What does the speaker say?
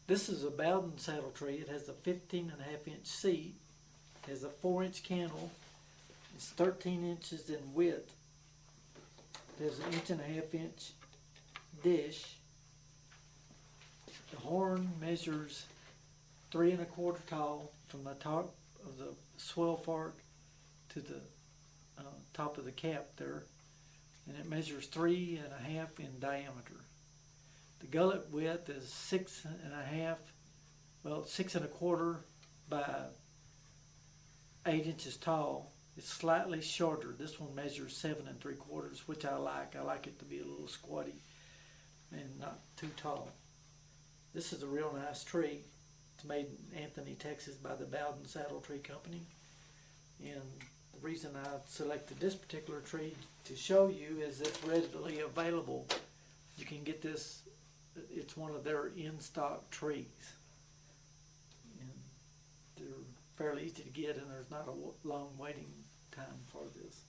This is a Bowden saddle tree. It has a 15.5 inch seat. It has a 4 inch cantle. It's 13 inches in width. There's an 1.5 inch dish. The horn measures 3 1/4 tall from the top of the swell fork to the top of the cap there, and it measures 3.5 in diameter. The gullet width is 6.5, well, 6 1/4 by 8 inches tall. It's slightly shorter. This one measures 7 3/4, which I like. I like it to be a little squatty and not too tall. This is a real nice tree. It's made in Anthony, Texas by the Bowden Saddle Tree Company. And the reason I selected this particular tree to show you is it's readily available. You can get this, it's one of their in-stock trees. And they're fairly easy to get, and there's not a long waiting time for this.